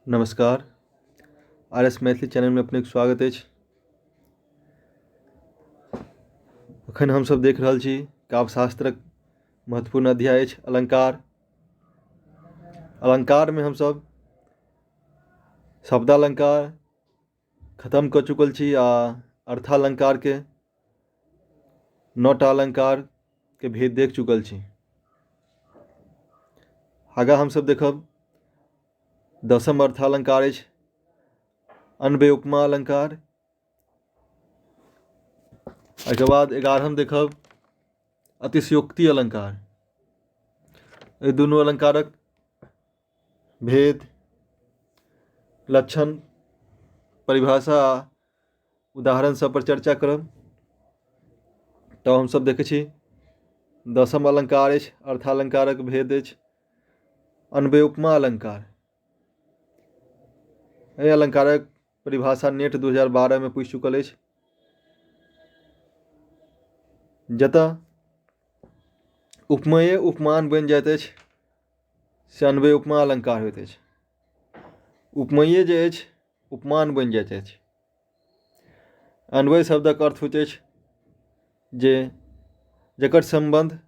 नमस्कार। RS Maithili channel में अपनेक स्वागत अछि। अखन हमसब देख रहल छी काव्यशास्त्रक महत्वपूर्ण अध्याय अछि अलंकार। अलंकार में हमसब शब्दालंकार खत्म कऽ चुकल छी आ अर्थालंकार के 9टा अलंकार के भेद देख चुकल छी। आगाँ हमसब देखब 10म अर्थालंकार अछि अन्वय उपमा अलंकार। एहिके बाद 11म देखब अतिशयोक्ति अलंकार। एहि दुनू अलंकारक भेद, लक्षण, परिभाषा आ उदाहरण सब पर चर्चा करब। तऽ हमसब देखै छी 10म अलंकार अछि अर्थालंकारक भेद अछि अन्वय उपमा अलंकार। एहि अलंकारक परिभाषा नेट 2012 में पूछि चुकल अछि, जतऽ उपमेय उपमान बनि जाइत अछि से अन्वय उपमा अलंकार होइत अछि। उपमेय जे अछि उपमान बनि जाइत अछि। अन्वय शब्दक अर्थ होइत अछि जकर संबंध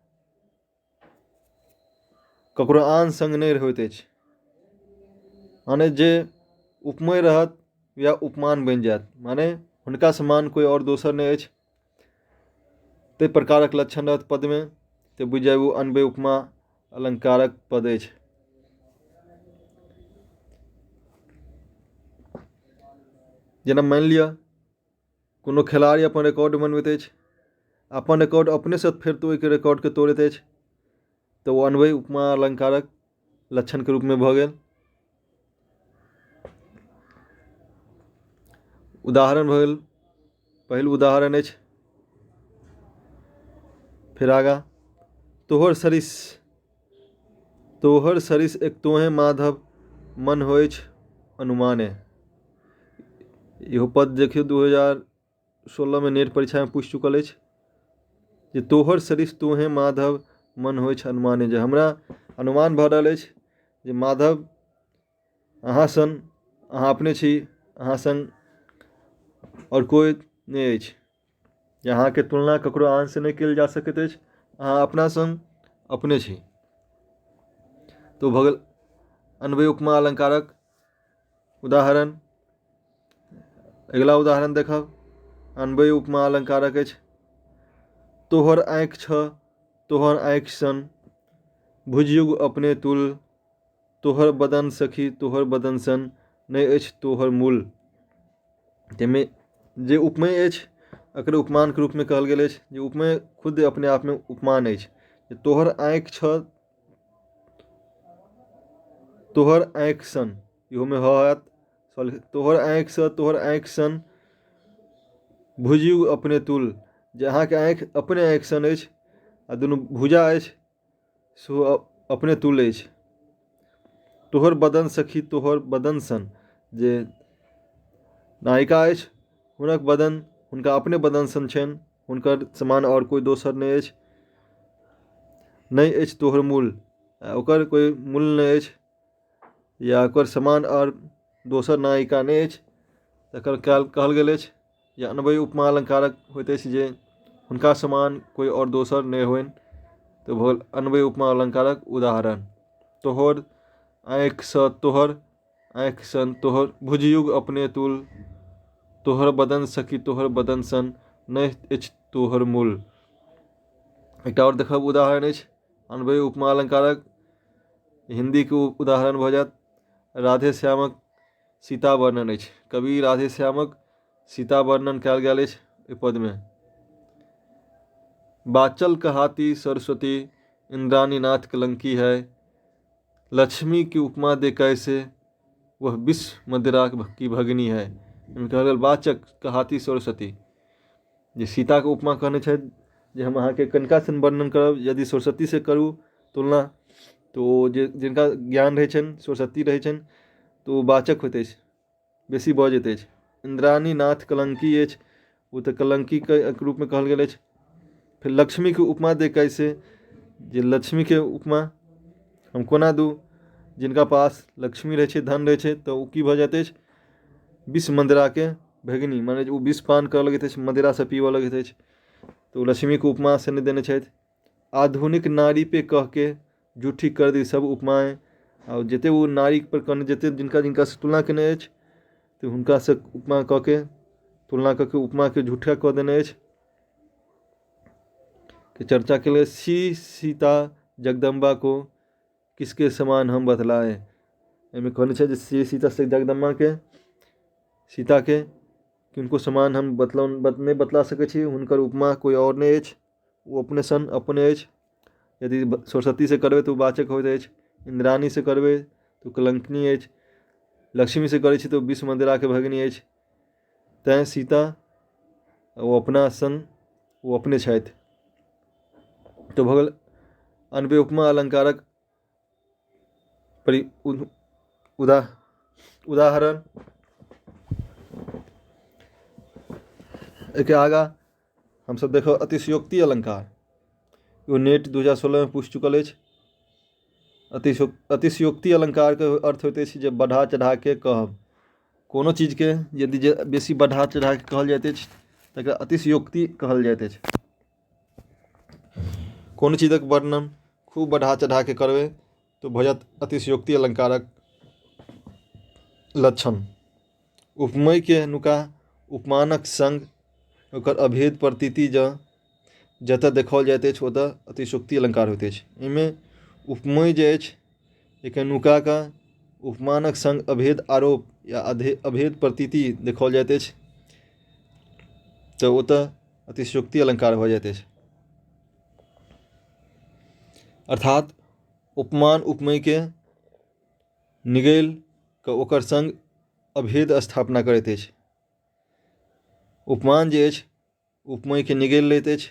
ककरो आन संग नहि होइत अछि, माने जे उपमेय रहत या उपमान बनि जायत, माने हुनका समान कोई और दोसर नहि अछि। ताहि प्रकारक लक्षण रहत पद में तऽ बुझि जाय ओ अन्वय उपमा अलंकारक पद अछि। जेना मानि लिअ कोनो खिलाड़ी अपन रिकॉर्ड बनबैत अछि, अपन रिकॉर्ड अपने से फेर ओहि रिकॉर्ड के तोड़ैत अछि, तऽ वो अन्वय उपमा अलंकारक लक्षण के रूप में भऽ गेल। उदाहरण भऽ गेल, पहिल उदाहरण अछि, फिर आगाँ तोहर सरिस एक तोहे माधव मन होइछ अनुमाने। इहो पद देखियौ 2016 में नेट परीक्षा में पूछि चुकल अछि जे तोहर सरिस तोहे माधव मन होइछ अनुमाने, जे हमरा अनुमान भऽ रहल अछि जे माधव अहाँ सन अहाँ अपने छी, अहाँ संग और कोई नहीं अछि, जे अहाँ के तुलना ककरो आन से नहीं कयल जा सकैत अछि, अहाँ अपना संग अपने छी। तो भऽ गेल अन्वय उपमा अलंकारक उदाहरण। अगिला उदाहरण देखब अन्वय उपमा अलंकारक अछि तोहर आँखि छ तोहर आँखि सन, भुजयुग अपने तुल, तोहर बदन सखी तोहर बदन सन, नहीं अछि तोहर मूल। ताहिमे जे उपमेय अछि एकर उपमान के रूप में कहल गेल अछि, जे उपमेय खुद अपने आप में उपमान अछि। तोहर आँखि छ तोहर आँखि सन, इहो में होयत तोहर आँखि सँ तोहर आँखि सन, भुजयुग अपने तुल, जे अहाँ के आँखि अपने आँखि सन अछि आ दुनू भुजा अछि सेहो अपने तुल अछि। तोहर बदन सखी तोहर बदन सन, जे नायिका अछि हुनक बदन हुनका अपने बदन सन छनि, हुनकर समान और कोई दोसर नहीं अछि। नहीं अछि तोहर मूल, ओकर कोई मूल नहीं अछि या ओकर समान और दोसर नायिका नहीं अछि, तकर कहल गेल अछि जे अन्वय उपमा अलंकारक होइत अछि जे हुनका समान कोई और दोसर नहीं होइन। तो भऽ अन्वय उपमा अलंकारक उदाहरण। तोहर आँखि सँ तोहर आँखि सन, तोहर भुजयुग अपने तुल, तोहर बदन सखी तोहर बदन सन, नहीं अछि तोहर मूल। एकटा और देखब उदाहरण अछि अन्वय उपमा अलंकारक। हिंदी के उदाहरण भऽ जायत राधे श्यामक सीता वर्णन अछि। कवि राधे श्यामक सीता वर्णन कयल गेल अछि एहि पद में। बाचल कहाती सरस्वती इंद्रानी नाथ कलंकी है, लक्ष्मी की उपमा दे कैसे वह विश्व मदिरा की भगिनी है। कहल गेल वाचक कहाती सरस्वती, जे सीता के उपमा कहने छथि जे हम अहाँ के कनिका सन वर्णन करब, यदि सरस्वती से करू तुलना तो जिनका ज्ञान रहै छनि सरस्वती रहै छनि तो वाचक होइत अछि, बेसी बजैत अछि। इंद्रानी नाथ कलंकी अछि, वो तऽ कलंकी के रूप में कहल गेल अछि। फिर लक्ष्मी के उपमा दे कैसे, जे लक्ष्मी के उपमा हम कोना दू, जिनका पास लक्ष्मी रहै छै, धन रहै छै, तऽ ओ की भऽ जाइत अछि, विष मदिराके भगिनी, माने ओ विष पान करऽ लगैत अछि, मदिरासँ पीबऽ लगैत अछि। तो लक्ष्मीके उपमा से नहीं देने छथि। आधुनिक नारी पे कह के जूठी कर दी सब उपमाएँ। और जते वो नारी पर कहने, जते जिनका जिनका से तुलना केने अछि, तो हुनका से उपमा कऽ के, तुलना कऽ के उपमा के झूठा कऽ देने अछि कि चर्चा के लिए सीता जगदम्बा को किसके समान हम बतलाए। एहिमे कहने छै जे सीता से जगदम्बा के, सीता के कि उनको समान हम नहीं बतला सकै छी, हुनकर उपमा कोई और नहीं अछि, वो अपने सन अपने अछि। यदि सरस्वती से करबै तो वाचक होइत अछि, इंद्राणी से करबै तो कलंकनी अछि, लक्ष्मी से करै छी तो विष मदिरा के भगिनी अछि। तैं सीता वो अपना सन वो अपने छथि। तो भऽ गेल अन्वय उपमा अलंकारक उदाहरण। एके आगा हमसब देखो अतिशयोक्ति अलंकार, वो नेट 2016 में पूछ चुकल अछि। अतिशयोक्ति अलंकार के अर्थ होइत अछि जे बढ़ा चढ़ा के कहब। कोनो चीज के यदि जे बेसी बढ़ा चढ़ा के कहल जाइत अछि तकरा अतिशयोक्ति कहल जाइत अछि। कोनो चीजक वर्णन खूब बढ़ा चढ़ा के करबै तो भऽ जायत अतिशयोक्ति अलंकारक लक्षण। उपमय के नुका उपमानक संग ओकर अभेद प्रतीति जतऽ देखाओल जाइत अछि ओतऽ अतिशयोक्ति अलंकार होइत अछि। एहिमे उपमय जे अछि एके नुका का उपमानक संग अभेद आरोप या अभेद प्रतीति देखाओल जाइत अछि तऽ ओतऽ अतिशयोक्ति अलंकार भऽ जाइत अछि। अर्थात उपमान उपमय के निगल कऽ ओकर संग अभेद स्थापना करैत अछि। उपमान जे अछि उपमय के निगल लैत अछि,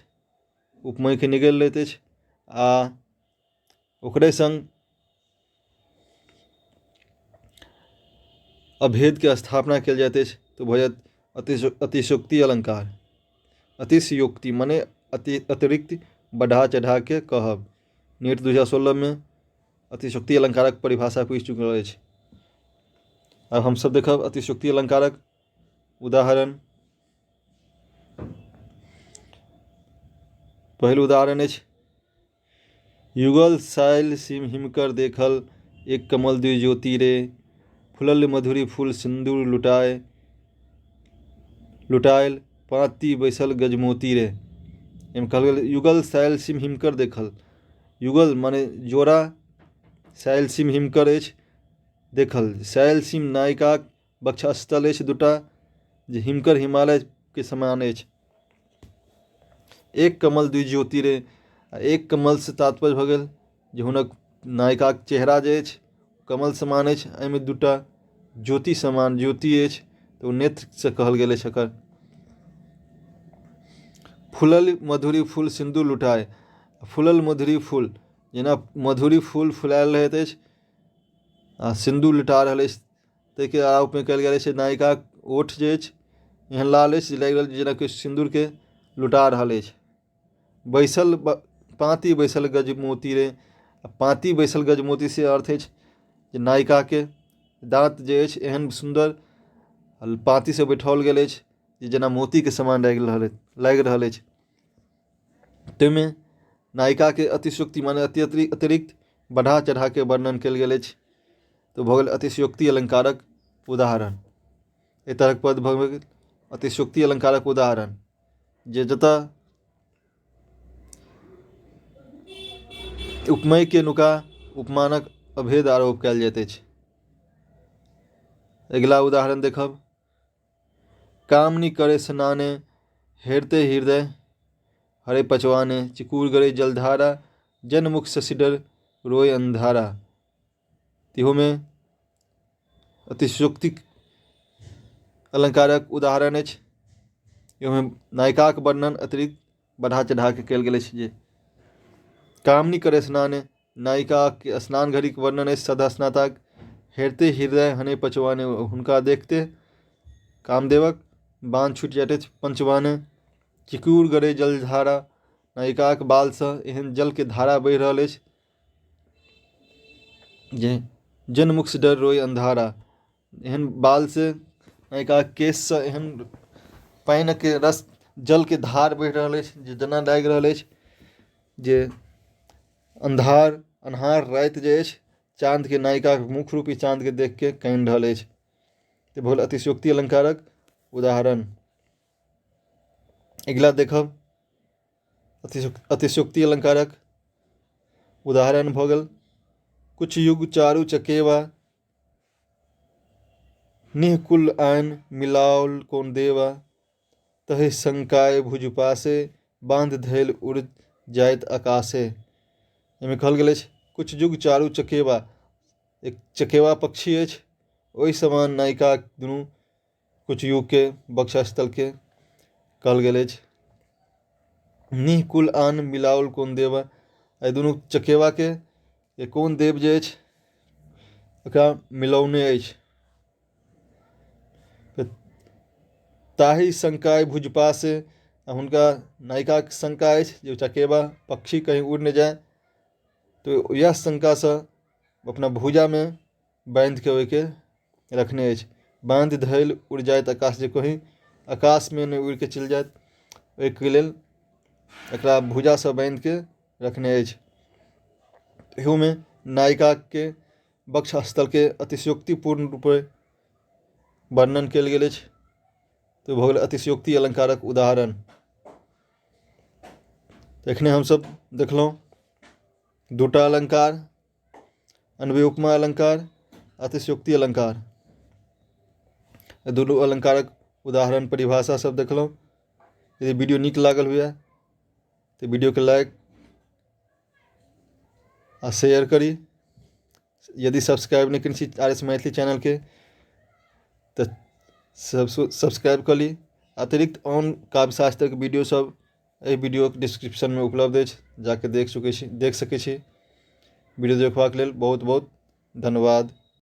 उपमय के निगल लैत अछि आ ओकरे संग अभेद के स्थापना कयल जाइत अछि तो भऽ जायत अतिशयोक्ति अलंकार। अतिशयोक्ति माने अतिरिक्त बढ़ा चढ़ा के कहब। नेट 2016 में अतिशयोक्ति अलंकारक परिभाषा पूछि चुकल अछि। अब हम सब देखब अतिशयोक्ति अलंकारक उदाहरण। पहिल उदाहरण अछि, युगल साइल सिम हिमकर देखल, एक कमल द्वि ज्योति रे, फुलल मधुरी फूल सिंदूर लुटायल, पाती बैसल गजमोती रे। एहिमे कहल गेल युगल साइल सिम हिमकर देखल। युगल माने जोड़ा, साइल सिम हिमकर अछि देखल। साइल सिम नायिकाक वक्षस्थल अछि दूटा जे हिमकर हिमालय के समान अछि। एक कमल द्वि ज्योति रे, एक कमल से तात्पर्य भऽ गेल जे हुनक नायिकाक चेहरा जे अछि कमल समान अछि, एहिमे दूटा ज्योति समान ज्योति अछि तऽ ओ नेत्र से कहल गेल अछि एकर। फुलल मधुरी फूल सिंदूर लुटाए, फुलल मधुरी फूल जेना मधुरी फूल फुलायल रहैत अछि आ सिंदूर लुटा रहल अछि, ताहिके आरोपमे कयल गेल अछि नायिकाक ओठ जे अछि एहन लाल अछि जे लागि रहल जेना कि सिंदूरके लुटा रहल अछि। बैसल पाती बैसल गजमोती रे, पाती बैसल गजमोती से अर्थ अछि जे नायिकाके दाँत जे अछि एहन सुन्दर पाती से बैठाओल गेल अछि जे जेना मोतीके समान लागि रहल अछि। ताहिमे नायिकाके अतिशयोक्ति माने अतिरिक्त बढ़ा चढ़ा के वर्णन कयल गेल अछि तो भऽ गेल अतिशयोक्ति अलंकारक उदाहरण। एहि तरहक पद भऽ गेल अतिशयोक्ति अलंकारक उदाहरण जे जतऽ उपमय के नुका उपमानक अभेद आरोप कयल जाइत अछि। अगिला उदाहरण देखब, कामनी करे स्नाने, हेरते हृदय हरे पचवाने, चिकूर गरे जलधारा, जनमुख शशिडर रोय अंधारा। तिहो में अतिशयोक्ति अलंकारक उदाहरण अछि। इहोमे नायिकाक वर्णन अतिरिक्त बढ़ा चढ़ा के कयल गेल अछि जे कामनी करे स्नाने, नायिका के स्नान घड़ीक वर्णन अछि सदा स्नातक। हेरते हृदय हने पचवाने, हुनका देखते कामदेवक बाँध छूटि जाइत अछि पंचवाने। चिकूर गरे जलधारा, नायिकाक बालसँ एहन जलके धारा बहि रहल अछि जे जन मुख से डर रोय अंधारा। एहन बाल से नायिका केश से एहन पानि के रस जल के धार बहि रहल अछि जे जेना लागि रहल अछि जे अन्हार राति जे अछि चाँद के नायिका मुख रूपी चाँद के देख के कानि रहल अछि। तऽ भऽ गेल अतिशयोक्ति अलंकारक उदाहरण। अगिला देखब अतिशयोक्ति अलंकारक उदाहरण भऽ गेल कुछ युग चारु चकेवा, निःकुल आन मिलाओल कोन देवा, तहि शंकाय भुज पासे, बांध धैल उड़ जाइत आकाशे। एहिमे कहल गेल अछि कुछ युग चारू चकेवा, एक चकेवा पक्षी अछि, ओहि समान नायिका दुनू कुछ युग के वक्षस्थल के कहल गेल अछि। निःकुल आन मिलाओल कोन देवा, एहि दुनू चकेवा के ये कोन देव जे अछि ओकरा मिलौने अछि। ताहि शंकाय भुज पासे, हुनका नायिका के शंका अछि जे चकेवा पक्षी कहीं उड़ न जाए, तो यह शंका से अपना भुजा में बांध के ओहि के रखने अछि। बांध धैल उड़ जाइत आकाश, जे कहीं आकाश में नहीं उड़ के चलि जाए, ओहिके लेल एकरा भुजा से बांध के रखने अछि। एहू में नायिका के वक्षस्थल के अतिशयोक्तिपूर्ण रूपे वर्णन कयल गेल अछि। तो भऽ गेल अतिशयोक्ति अलंकारक उदाहरण। एखने हमसब देखलहुँ दूटा अलंकार, अन्वय उपमा अलंकार, अतिशयोक्ति अलंकार। दुनू अलंकारक उदाहरण परिभाषा सब देखलहुँ। यदि वीडियो नीक लागल हुए तो वीडियो के लाइक आ शेयर करी। यदि सब्सक्राइब नहीं करी RS मैथिली चैनल के तो सब्सक्राइब कर ली। अतिरिक्त ऑन काव्यशास्त्र के वीडियो सब एहि वीडियो के डिस्क्रिप्शन में उपलब्ध अछि, जाके देख सकै छी। वीडियो देखबाक लेल बहुत बहुत धन्यवाद।